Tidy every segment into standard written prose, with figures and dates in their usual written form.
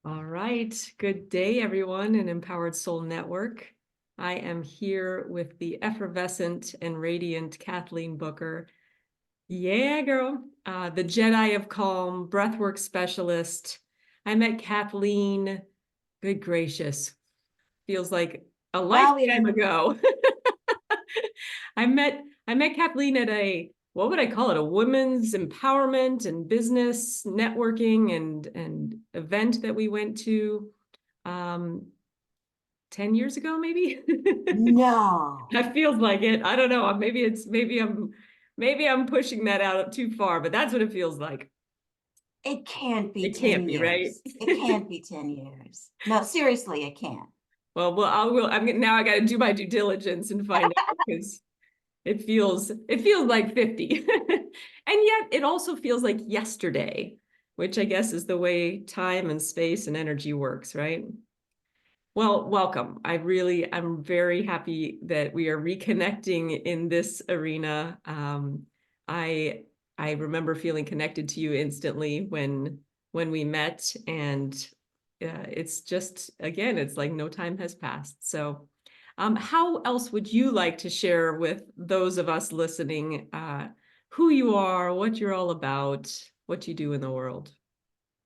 All right. Good day, everyone, in Empowered Soul Network. I am here with the effervescent and radiant Katleen Booker. Yeah, girl. The Jedi of Calm, breathwork specialist. I met Kathleen, good gracious, feels like a Well, lifetime ago. I met Kathleen at what would I call it? A women's empowerment and business networking and event that we went to 10 years ago, maybe. no, That feels like it. I don't know. Maybe I'm pushing that out too far, but that's what it feels like. it can't be It 10 can't be, right? years. It can't be 10 years. No, seriously, it can't. Now I got to do my due diligence and find out because it feels like 50. And yet it also feels like yesterday, which I guess is the way time and space and energy works, right? Well, welcome. I'm very happy that we are reconnecting in this arena. I I remember feeling connected to you instantly when we met, and it's just again, it's like no time has passed. So, how else would you like to share with those of us listening who you are, what you're all about, what you do in the world?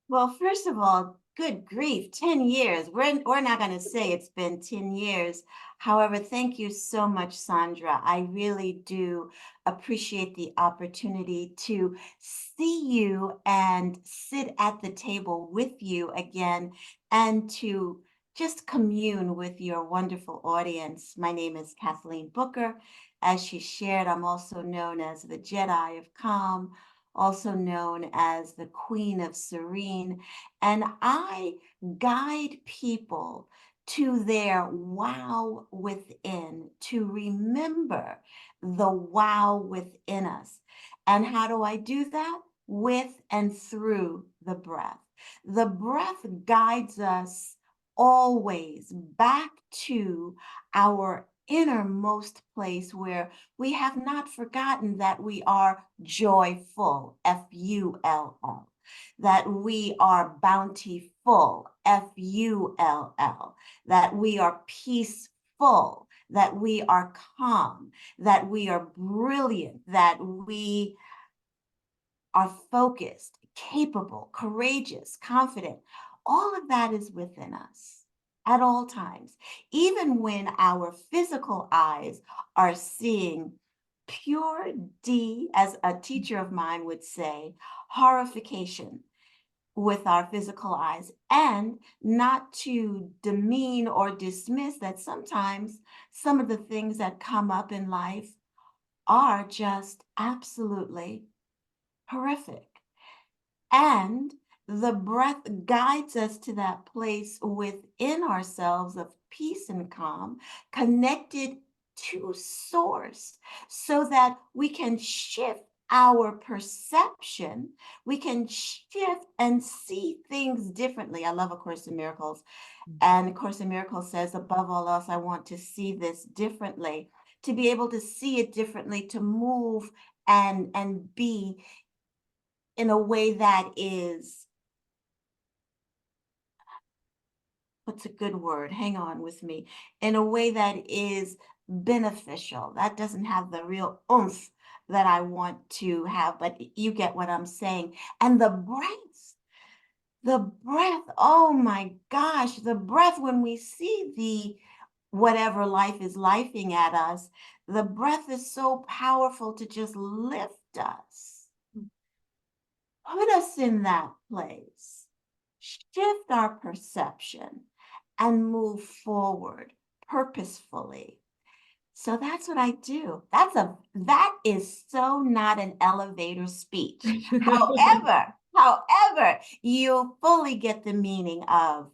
Well, first of all, good grief, 10 years. We're not going to say it's been 10 years. However, thank you so much, Sandra. I really do appreciate the opportunity to see you and sit at the table with you again and to just commune with your wonderful audience. My name is Katleen Booker. As she shared, I'm also known as the Jedi of Calm, also known as the Queen of Serene. And I guide people to their wow within, to remember the wow within us. And how do I do that? With and through the breath. The breath guides us always back to our innermost place where we have not forgotten that we are joyful, Full, that we are bountiful, Full, that we are peaceful, that we are calm, that we are brilliant, that we are focused, capable, courageous, confident. All of that is within us at all times. Even when our physical eyes are seeing pure D, as a teacher of mine would say, horrification with our physical eyes, and not to demean or dismiss that sometimes some of the things that come up in life are just absolutely horrific. And the breath guides us to that place within ourselves of peace and calm, connected to source, so that we can shift our perception. We can shift and see things differently. I love A Course in Miracles. And A Course in Miracles says, above all else, I want to see this differently, to be able to see it differently, to move and be in a way that is, what's a good word? Hang on with me. In a way that is beneficial. That doesn't have the real oomph that I want to have, but you get what I'm saying. And the breath, oh my gosh, the breath, when we see the whatever life is lifing at us, the breath is so powerful to just lift us, put us in that place, shift our perception, and move forward purposefully. So that's what I do. That is so not an elevator speech. However, you fully get the meaning of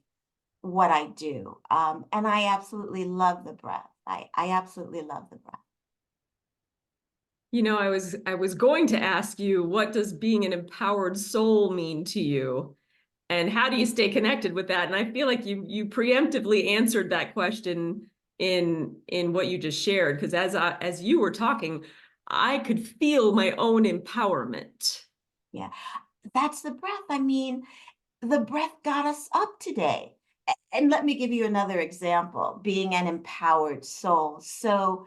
what I do. And I absolutely love the breath. I absolutely love the breath. I was going to ask you, what does being an empowered soul mean to you? And how do you stay connected with that? And I feel like you preemptively answered that question in what you just shared, because as you were talking, I could feel my own empowerment. Yeah, that's the breath. I mean, the breath got us up today. And let me give you another example, being an empowered soul. So,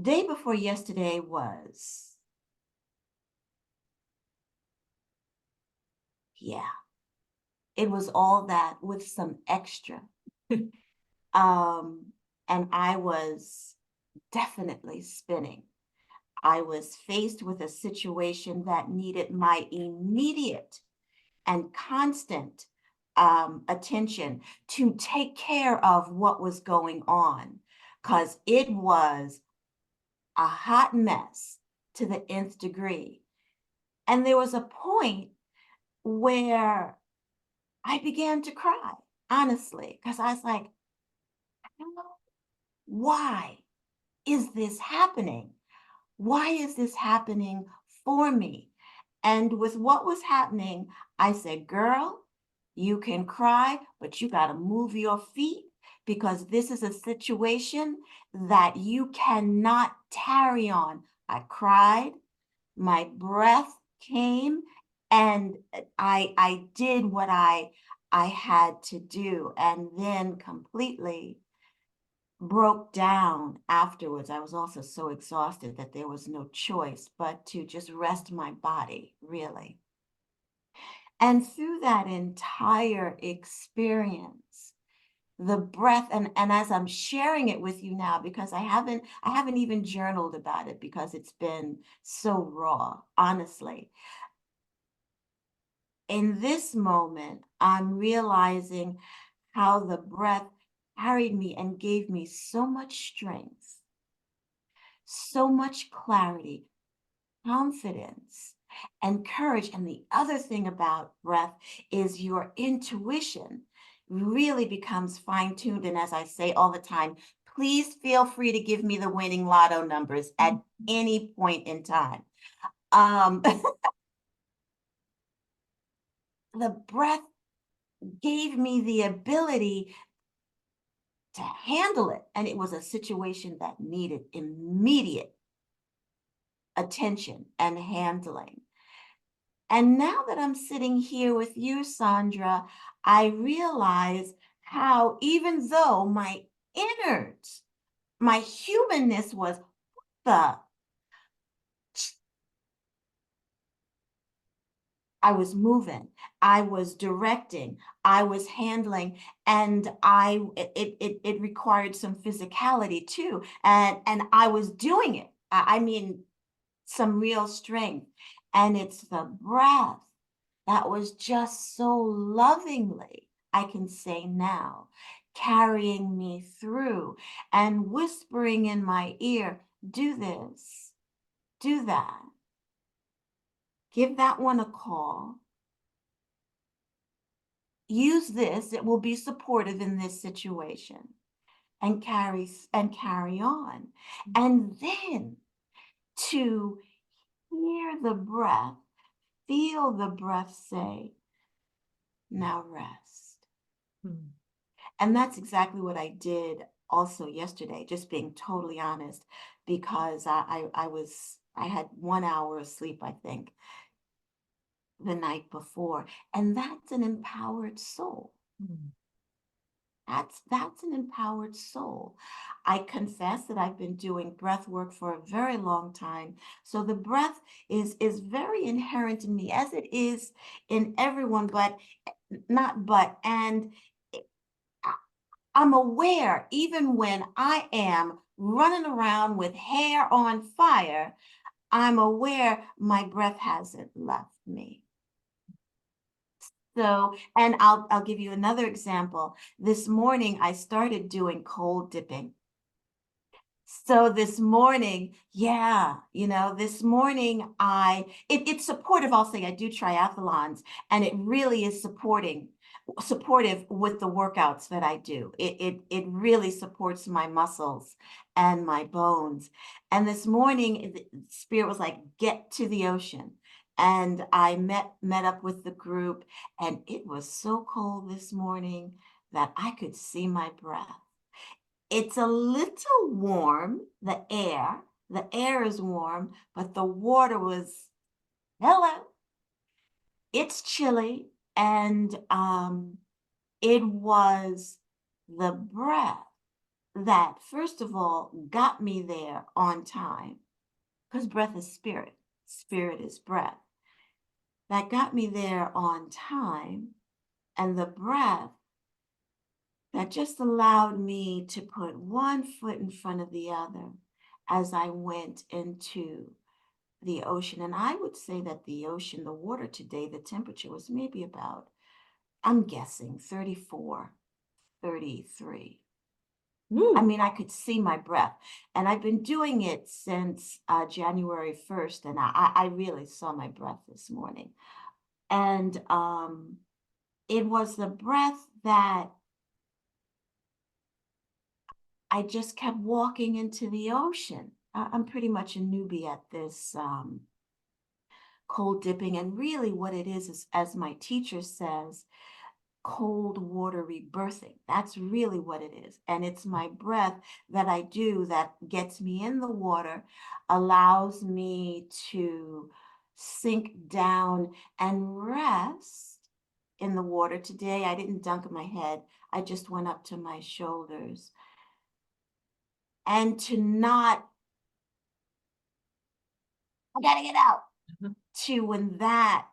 day before yesterday was, yeah, it was all that with some extra. Um, and I was definitely spinning. I was faced with a situation that needed my immediate and constant attention to take care of what was going on, because it was a hot mess to the nth degree. And there was a point where I began to cry, honestly, because I was like, I don't know, why is this happening? Why is this happening for me? And with what was happening, I said, girl, you can cry, but you got to move your feet, because this is a situation that you cannot tarry on. I cried, my breath came, and I did what I had to do, and then completely broke down afterwards. I was also so exhausted that there was no choice but to just rest my body, really. And through that entire experience, the breath, and as I'm sharing it with you now, because I haven't even journaled about it because it's been so raw, honestly. In this moment, I'm realizing how the breath carried me and gave me so much strength, so much clarity, confidence, and courage. And the other thing about breath is your intuition really becomes fine-tuned. And as I say all the time, please feel free to give me the winning lotto numbers at any point in time. The breath gave me the ability to handle it. And it was a situation that needed immediate attention and handling. And now that I'm sitting here with you, Sandra, I realize how, even though my innards, my humanness was the, I was moving, I was directing, I was handling, and it required some physicality too. And I was doing it. I mean, some real strength. And it's the breath that was just so lovingly, I can say now, carrying me through and whispering in my ear, do this, do that, give that one a call, use this, it will be supportive in this situation, and carry on. And then to hear the breath, feel the breath say, now rest. Hmm. And that's exactly what I did also yesterday, just being totally honest, because I had 1 hour of sleep, I think, the night before. And that's an empowered soul. Hmm. That's an empowered soul. I confess that I've been doing breath work for a very long time. So the breath is very inherent in me, as it is in everyone, but not but. And I'm aware, even when I am running around with hair on fire, I'm aware my breath hasn't left me. So, and I'll give you another example. This morning, I started doing cold dipping. So this morning, yeah, this morning it's supportive. I'll say I do triathlons, and it really is supportive with the workouts that I do. It really supports my muscles and my bones. And this morning, the Spirit was like, get to the ocean. And I met up with the group, and it was so cold this morning that I could see my breath. It's a little warm, the air is warm, but the water was, hello, it's chilly. And it was the breath that, first of all, got me there on time, because breath is spirit, spirit is breath. That got me there on time, and the breath that just allowed me to put one foot in front of the other as I went into the ocean. And I would say that the ocean, the water today, the temperature was maybe about, I'm guessing 34, 33. I Woo. mean, I could see my breath. And I've been doing it since January 1st. And I really saw my breath this morning. And it was the breath that I just kept walking into the ocean. I'm pretty much a newbie at this cold dipping. And really what it is, as my teacher says, cold water rebirthing. That's really what it is. And it's my breath that I do that gets me in the water, allows me to sink down and rest in the water. Today, I didn't dunk my head. I just went up to my shoulders. And to not, I gotta get out, Mhm. to when that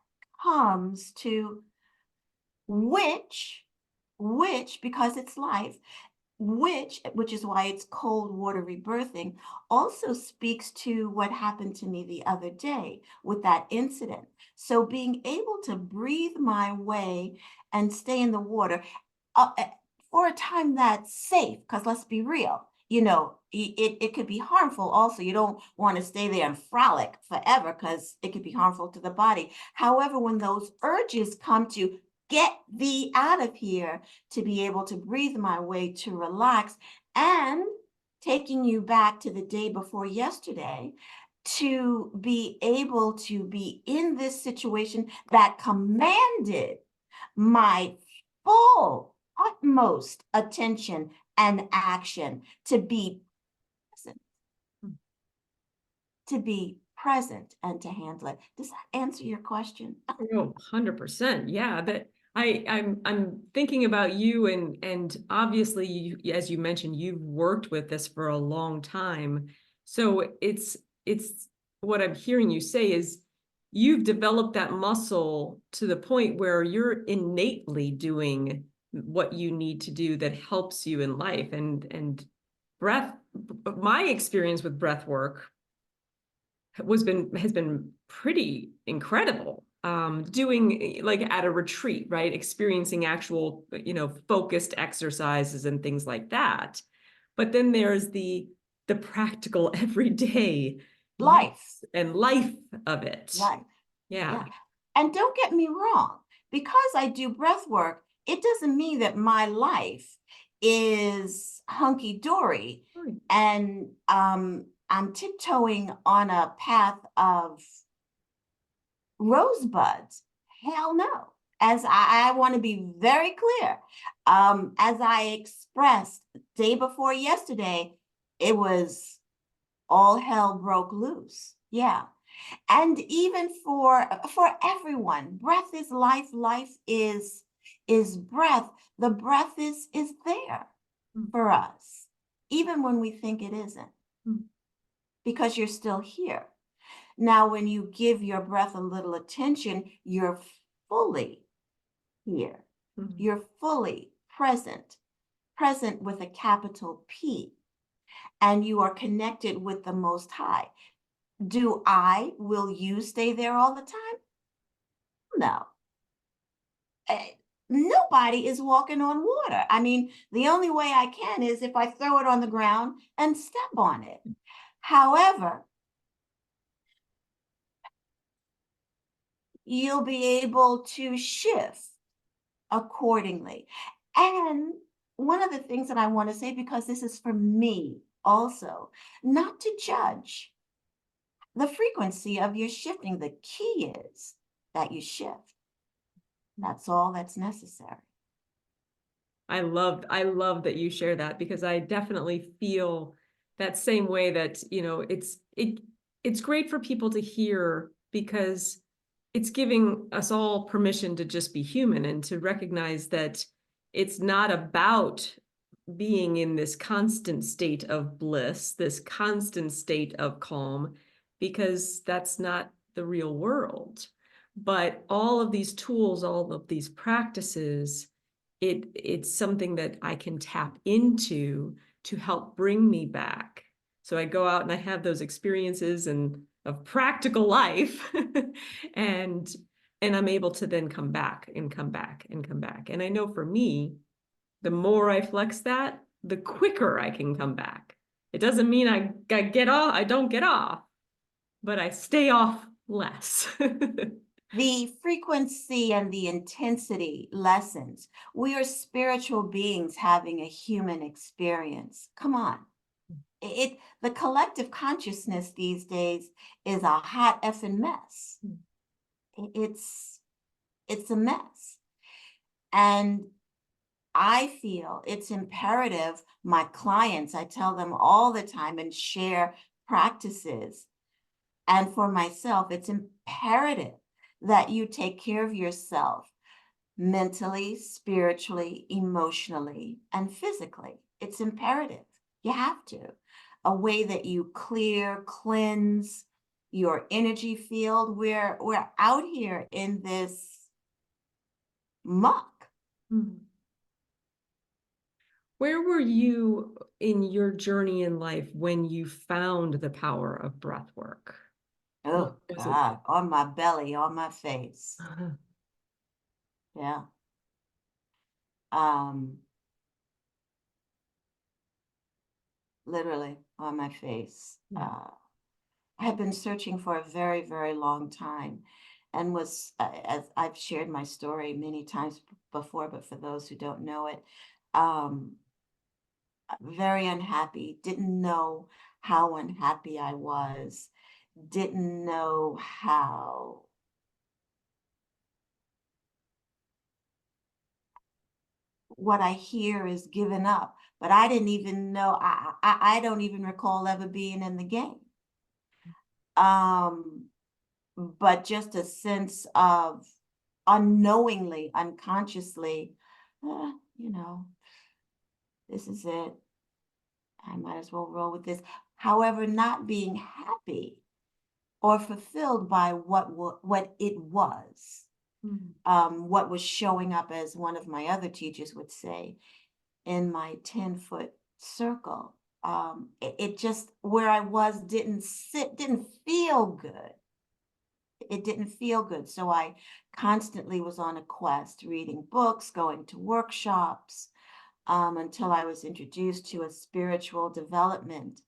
comes to which, because it's life, which is why it's cold water rebirthing, also speaks to what happened to me the other day with that incident. So being able to breathe my way and stay in the water uh, uh, for a time that's safe, because let's be real, it could be harmful also. You don't want to stay there and frolic forever because it could be harmful to the body. However, when those urges come to get thee out of here, to be able to breathe my way, to relax, and taking you back to the day before yesterday, to be able to be in this situation that commanded my full, utmost attention and action, to be present, to be present and to handle it. Does that answer your question? Oh, 100%. Yeah, that I'm thinking about you, and obviously you, as you mentioned, you've worked with this for a long time. So it's what I'm hearing you say is you've developed that muscle to the point where you're innately doing what you need to do that helps you in life. And breath, my experience with breath work has been pretty incredible. Doing like at a retreat, right? Experiencing actual, focused exercises and things like that. But then there's the practical everyday Life, use and life of it. life. Yeah. Yeah. And don't get me wrong, because I do breath work, it doesn't mean that my life is hunky dory and I'm tiptoeing on a path of rosebuds. Hell no. As I want to be very clear, as I expressed day before yesterday, it was all hell broke loose. Yeah. And even for everyone, breath is life, life is breath. The breath is there for us, even when we think it isn't, because you're still here. Now, when you give your breath a little attention, you're fully here. Mhm. You're fully present, present with a capital P, and you are connected with the Most High. Will you stay there all the time? No. Nobody is walking on water. I mean, the only way I can is if I throw it on the ground and step on it. However, you'll be able to shift accordingly. And one of the things that I want to say, because this is for me also, not to judge the frequency of your shifting. The key is that you shift. That's all that's necessary. I love that you share that, because I definitely feel that same way, that, it's great for people to hear, because it's giving us all permission to just be human and to recognize that it's not about being in this constant state of bliss, this constant state of calm, because that's not the real world. But all of these tools, all of these practices, it's something that I can tap into to help bring me back. So I go out and I have those experiences and of practical life and I'm able to then come back and come back and come back. And I know for me, the more I flex that, the quicker I can come back. It doesn't mean I get off, I don't get off, but I stay off less. The frequency and the intensity lessens. We are spiritual beings having a human experience. Come on. The collective consciousness these days is a hot effing mess. It's a mess. And I feel it's imperative, my clients, I tell them all the time and share practices. And for myself, it's imperative that you take care of yourself mentally, spiritually, emotionally, and physically. It's imperative. You have to. A way that you clear, cleanse your energy field. We're out here in this muck. Where were you in your journey in life when you found the power of breath work? Oh God, on my belly, on my face. Yeah. Literally on my face. I had been searching for a very, very long time and was, as I've shared my story many times before, but for those who don't know it, very unhappy, didn't know how unhappy I was, didn't know how what I hear is given up, but I didn't even know, I don't even recall ever being in the game. But just a sense of unknowingly, unconsciously, you know, this is it. I might as well roll with this. However, not being happy or fulfilled by what it was, what was showing up, as one of my other teachers would say, in my 10-foot circle. It just, where I was, didn't feel good. It didn't feel good. So I constantly was on a quest, reading books, going to workshops, until I was introduced to a spiritual development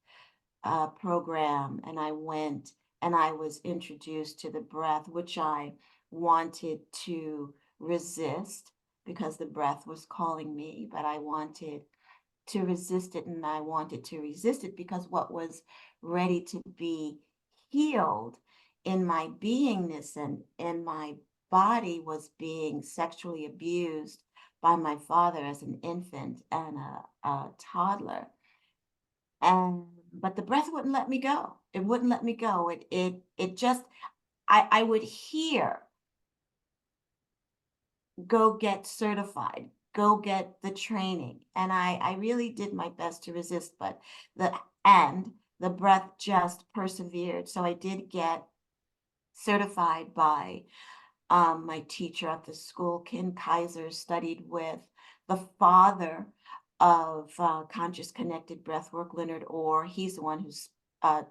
program. And I went and I was introduced to the breath, which I wanted to resist because the breath was calling me, but I wanted to resist it, and I wanted to resist it because what was ready to be healed in my beingness and in my body was being sexually abused by my father as an infant and a toddler. But the breath wouldn't let me go. It wouldn't let me go. It just, I would hear, go get certified, go get the training. And I really did my best to resist, but the breath just persevered. So I did get certified by my teacher at the school. Ken Kaiser studied with the father of conscious connected breathwork, Leonard Orr. He's the one who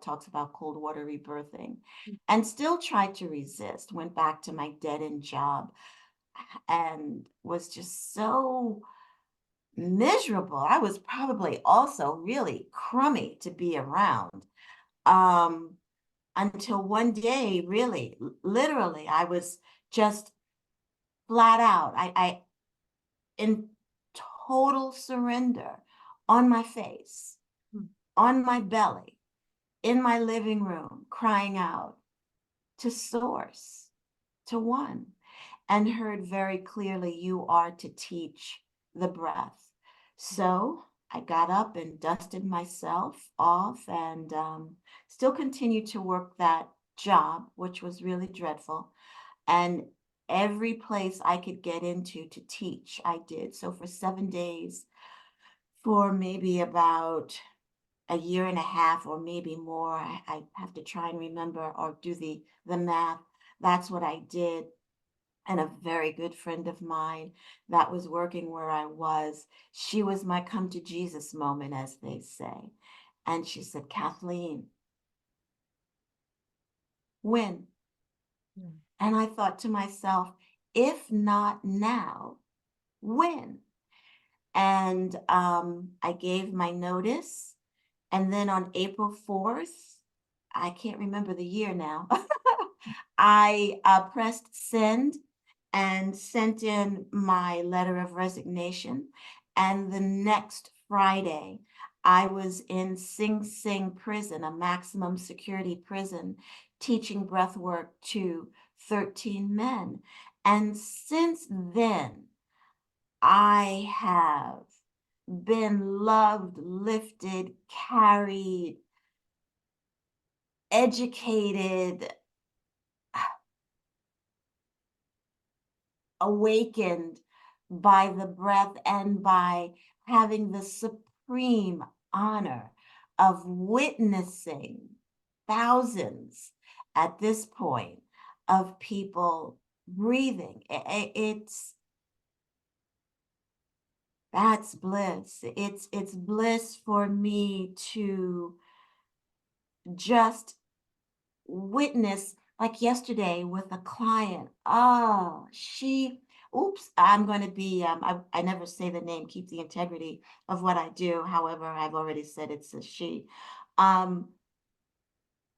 talks about cold water rebirthing, and still tried to resist. Went back to my dead-end job and was just so miserable. I was probably also really crummy to be around. Until one day, really, literally, I was just flat out. I in total surrender, on my face, on my belly, in my living room, crying out to Source, to One, and heard very clearly, you are to teach the breath. So I got up and dusted myself off and still continued to work that job, which was really dreadful. And every place I could get into to teach, I did. So for 7 days, for maybe about a year and a half or maybe more, I have to try and remember or do the math. That's what I did. And a very good friend of mine that was working where I was, she was my come to Jesus moment, as they say. And she said, Kathleen, when? Mm. And I thought to myself, if not now, when? And I gave my notice. And then on April 4th, I can't remember the year now, I pressed send and sent in my letter of resignation. And the next Friday, I was in Sing Sing prison, a maximum security prison, teaching breath work to 13 men. And since then, I have been loved, lifted, carried, educated, awakened by the breath and by having the supreme honor of witnessing thousands at this point of people breathing. That's bliss. It's bliss for me to just witness, like yesterday with a client. Oh, oops, I'm going to be, I never say the name, keep the integrity of what I do. However, I've already said it's a she.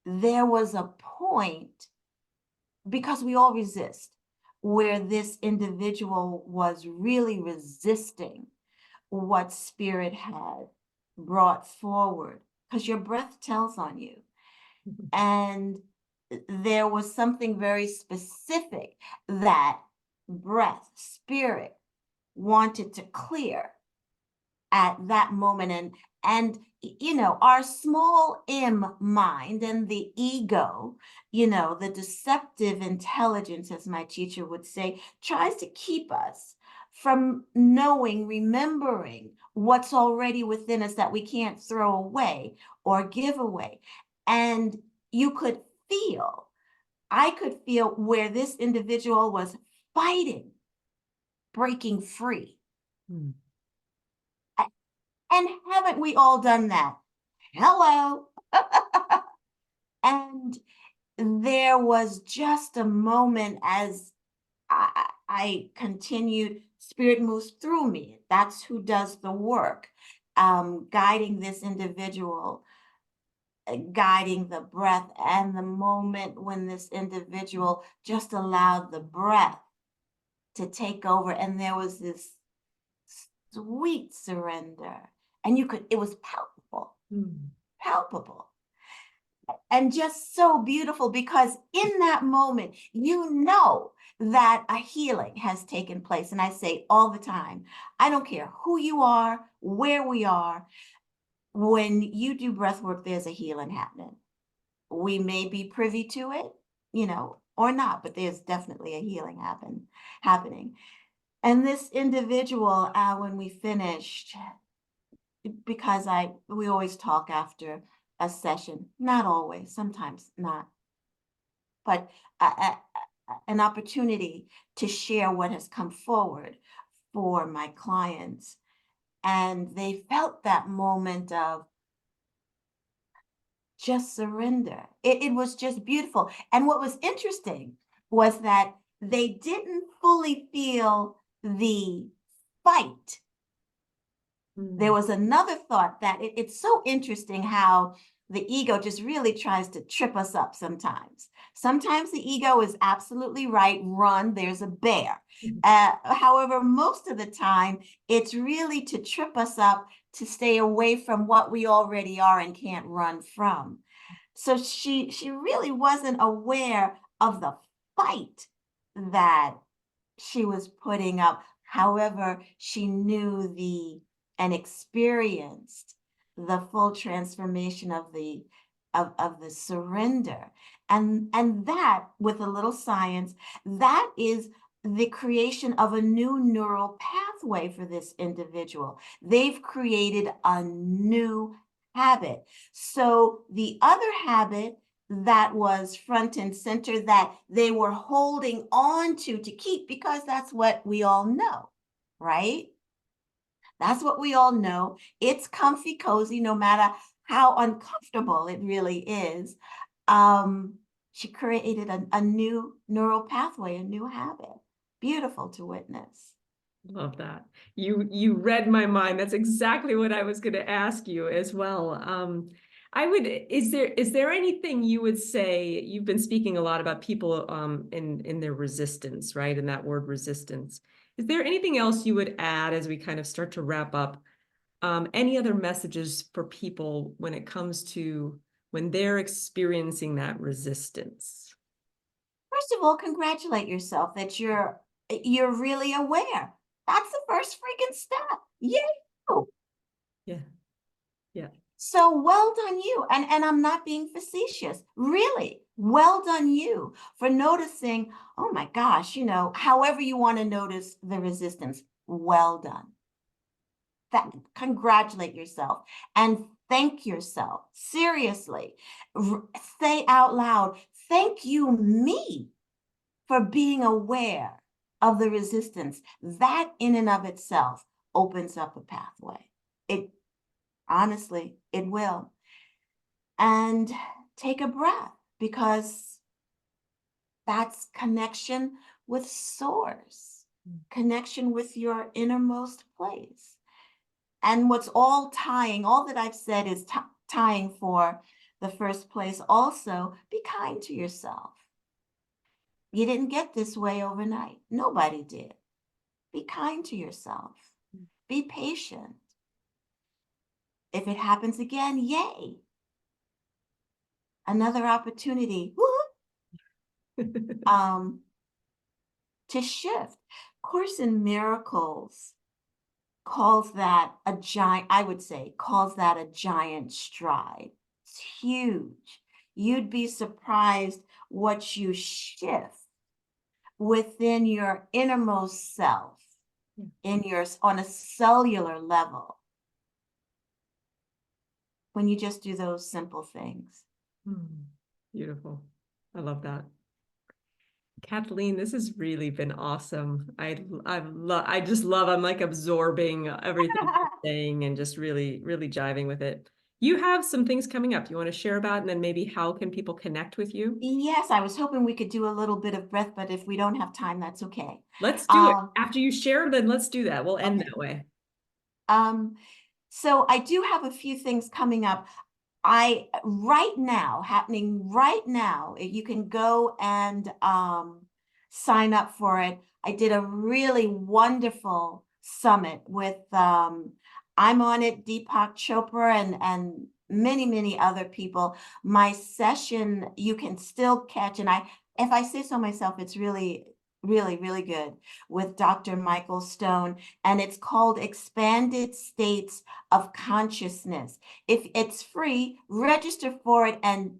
There was a point, because we all resist, where this individual was really resisting what spirit had brought forward, because your breath tells on you. And there was something very specific that breath, spirit wanted to clear at that moment. And our small m mind and the ego, the deceptive intelligence, as my teacher would say, tries to keep us from knowing, remembering what's already within us that we can't throw away or give away. And I could feel where this individual was fighting, breaking free. Mm. And haven't we all done that? Hello. And there was just a moment as I continued, spirit moves through me. That's who does the work, guiding this individual, guiding the breath, and the moment when this individual just allowed the breath to take over, and there was this sweet surrender, and it was palpable, palpable, and just so beautiful, because in that moment, that a healing has taken place. And I say all the time, I don't care who you are, where we are, when you do breath work, there's a healing happening. We may be privy to it, or not, but there's definitely a healing happening. And this individual, when we finished, because we always talk after a session, not always, sometimes not, but an opportunity to share what has come forward for my clients. And they felt that moment of just surrender. It was just beautiful. And what was interesting was that they didn't fully feel the fight. There was another thought that it's so interesting how the ego just really tries to trip us up sometimes. Sometimes the ego is absolutely right. Run, there's a bear. However, most of the time, it's really to trip us up, to stay away from what we already are and can't run from. So she really wasn't aware of the fight that she was putting up. However, she knew and experienced the full transformation of the surrender. And that, with a little science, that is the creation of a new neural pathway for this individual. They've created a new habit. So the other habit that was front and center, that they were holding on to keep, because that's what we all know, right? That's what we all know. It's comfy, cozy, no matter how uncomfortable it really is. She created a new neural pathway, a new habit. Beautiful to witness. Love that. You read my mind. That's exactly what I was going to ask you as well. Is there anything you would say? You've been speaking a lot about people in their resistance, right? In that word resistance. Is there anything else you would add as we kind of start to wrap up? Any other messages for people when it comes to when they're experiencing that resistance? First of all, congratulate yourself that you're really aware. That's the first freaking step. Yay! Yeah, yeah. So well done you. And I'm not being facetious. Really, well done you for noticing, oh my gosh, however you want to notice the resistance. Well done. Congratulate yourself and thank yourself. Seriously. Say out loud, thank you, me, for being aware of the resistance. That in and of itself opens up a pathway. It honestly, it will. And take a breath, because that's connection with source, connection with your innermost place. And what's all that I've said is tying for the first place. Also, be kind to yourself. You didn't get this way overnight. Nobody did. Be kind to yourself. Be patient. If it happens again, yay. Another opportunity to shift. Course in Miracles calls that a giant, I would say, calls that a giant stride. It's huge. You'd be surprised what you shift within your innermost self, on a cellular level, when you just do those simple things. Beautiful. I love that. Kathleen, this has really been awesome. I just love, I'm like absorbing everything you're saying and just really, really jiving with it. You have some things coming up you want to share about, and then maybe how can people connect with you? Yes, I was hoping we could do a little bit of breath, but if we don't have time, that's okay. Let's do it. After you share, then let's do that. We'll end that way. So I do have a few things coming up. Happening right now, you can go and sign up for it. I did a really wonderful summit with, I'm on it, Deepak Chopra and many, many other people. My session, you can still catch, and if I say so myself, it's really, really, really good, with Dr. Michael Stone, and it's called Expanded States of Consciousness. If it's free, register for it and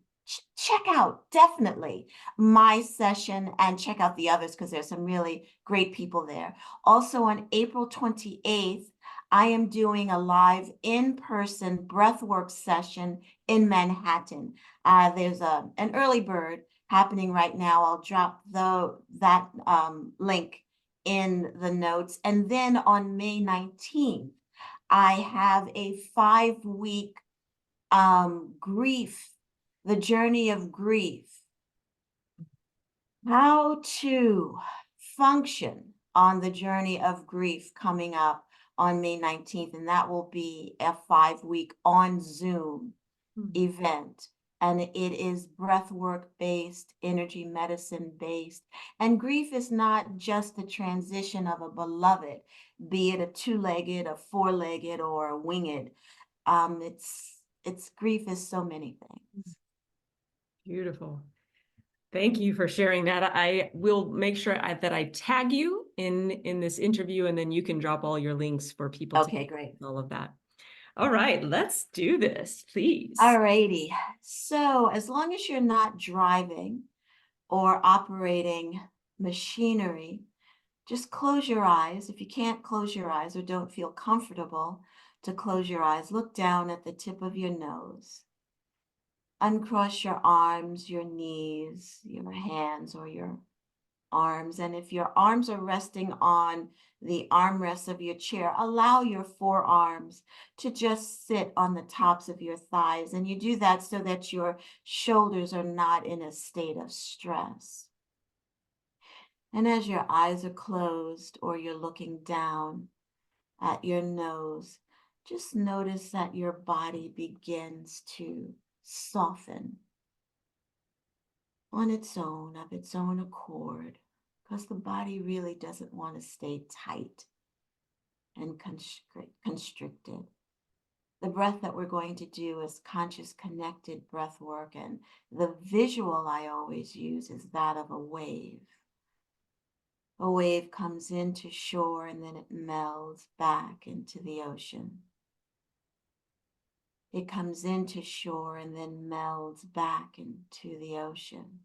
check out definitely my session and check out the others, because there's some really great people there. Also on April 28th, I am doing a live in-person breathwork session in Manhattan. There's an early bird happening right now. I'll drop that link in the notes. And then on May 19th, I have a 5-week grief, the journey of grief, how to function on the journey of grief, coming up on May 19th. And that will be a 5-week on Zoom event. And it is breathwork based, energy medicine based. And grief is not just the transition of a beloved, be it a 2-legged, a 4-legged, or a winged. It's grief is so many things. Beautiful. Thank you for sharing that. I will make sure that I tag you in this interview, and then you can drop all your links for people Okay, great. all of that. All right, let's do this, please. Alrighty. So as long as you're not driving or operating machinery, just close your eyes. If you can't close your eyes or don't feel comfortable to close your eyes, look down at the tip of your nose. Uncross your arms, your knees, your hands, or your arms. And if your arms are resting on the armrests of your chair, allow your forearms to just sit on the tops of your thighs. And you do that so that your shoulders are not in a state of stress. And as your eyes are closed or you're looking down at your nose, just notice that your body begins to soften on its own, of its own accord, because the body really doesn't want to stay tight and constricted. The breath that we're going to do is conscious connected breath work, and the visual I always use is that of a wave. A wave comes into shore and then it melds back into the ocean. It comes into shore and then melds back into the ocean.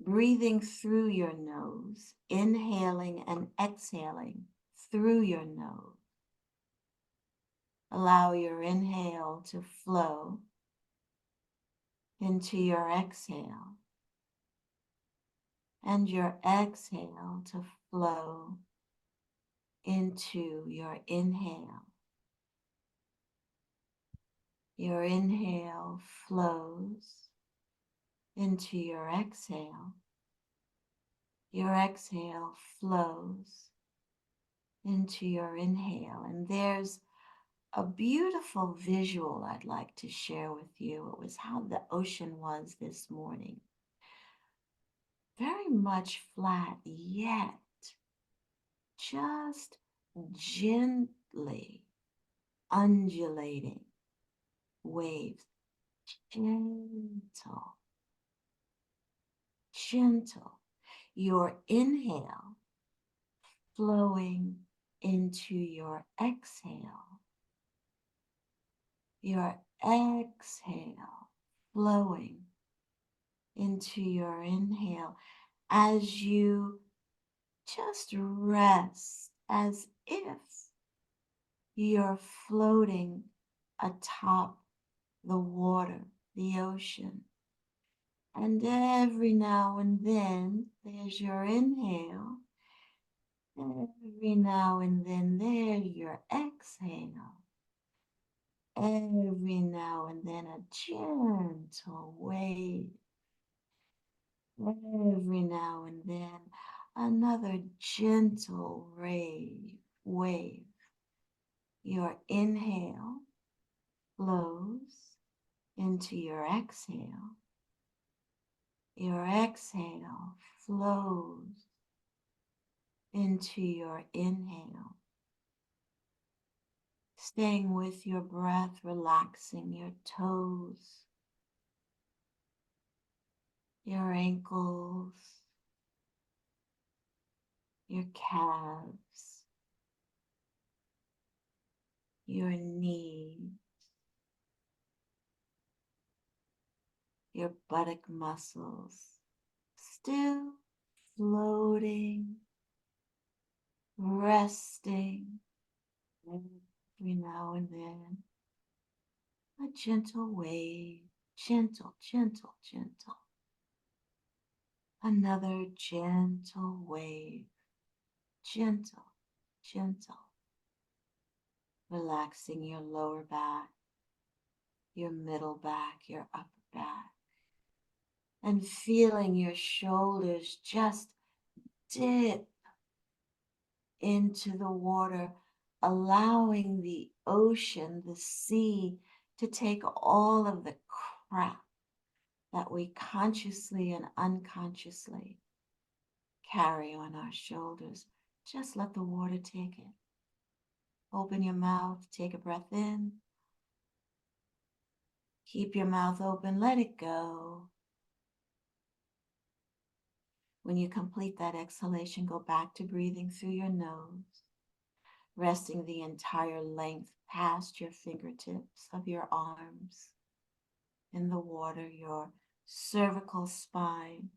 Breathing through your nose, inhaling and exhaling through your nose. Allow your inhale to flow into your exhale, and your exhale to flow into your inhale. Your inhale flows into your exhale. Your exhale flows into your inhale. And there's a beautiful visual I'd like to share with you. It was how the ocean was this morning. Very much flat, yet just gently undulating waves. Gentle, gentle. Your inhale flowing into your exhale. Your exhale flowing into your inhale as you just rest as if you're floating atop the water, the ocean. And every now and then, there's your inhale. Every now and then, there's your exhale. Every now and then, a gentle wave. Every now and then, another gentle wave. Your inhale flows into your exhale. Your exhale flows into your inhale. Staying with your breath, relaxing your toes, your ankles, your calves, your knees, your buttock muscles, still floating, resting. Every now and then, a gentle wave, gentle, gentle, gentle. Another gentle wave, gentle, gentle. Relaxing your lower back, your middle back, your upper back. And feeling your shoulders just dip into the water, allowing the ocean, the sea, to take all of the crap that we consciously and unconsciously carry on our shoulders. Just let the water take it. Open your mouth, take a breath in. Keep your mouth open, let it go. When you complete that exhalation, go back to breathing through your nose. resting the entire length past your fingertips of your arms in the water, your cervical spine,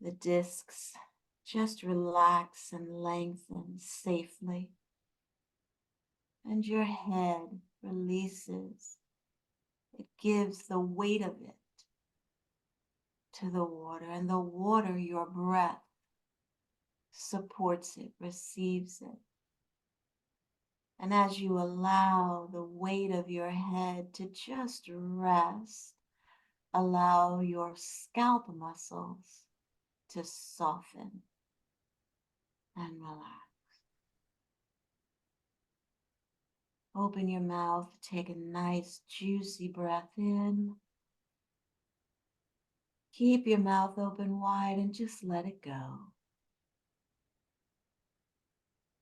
the discs just relax and lengthen safely, and your head releases. It gives the weight of it to the water, and the water, your breath, supports it, receives it. And as you allow the weight of your head to just rest, allow your scalp muscles to soften and relax. Open your mouth, take a nice juicy breath in. Keep your mouth open wide and just let it go.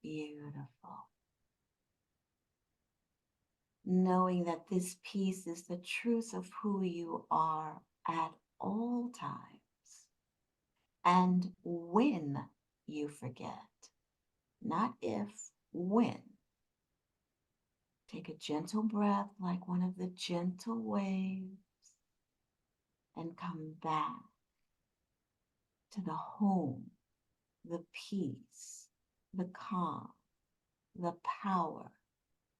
Beautiful. Knowing that this piece is the truth of who you are at all times. And when you forget, not if, when. Take a gentle breath like one of the gentle waves and come back to the home, the peace, the calm, the power,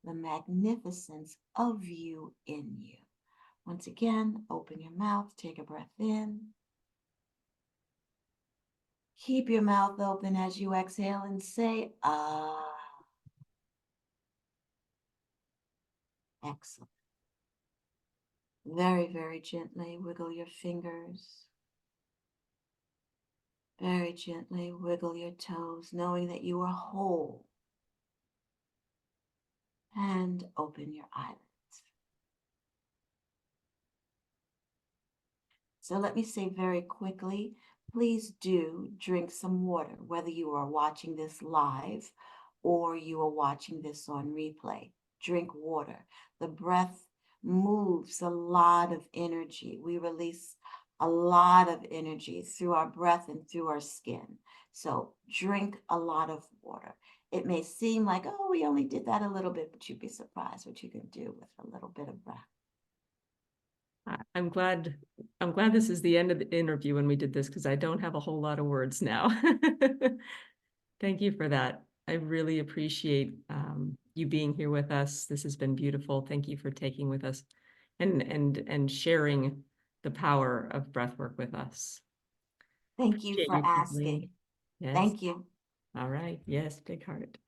the magnificence of you in you. Once again, open your mouth, take a breath in. Keep your mouth open as you exhale and say, ah. Excellent. Very, very gently wiggle your fingers. Very gently wiggle your toes, knowing that you are whole. And open your eyelids. So let me say very quickly, please do drink some water, whether you are watching this live or you are watching this on replay. Drink water. The breath moves a lot of energy. We release a lot of energy through our breath and through our skin. So drink a lot of water. It may seem like, oh, we only did that a little bit, but you'd be surprised what you can do with a little bit of breath. I'm glad this is the end of the interview when we did this, because I don't have a whole lot of words now. Thank you for that. I really appreciate you being here with us. This has been beautiful. Thank you for taking with us and sharing the power of breath work with us. Thank you Appreciate for you, asking. Kathleen. Yes. Thank you. All right. Yes, big heart.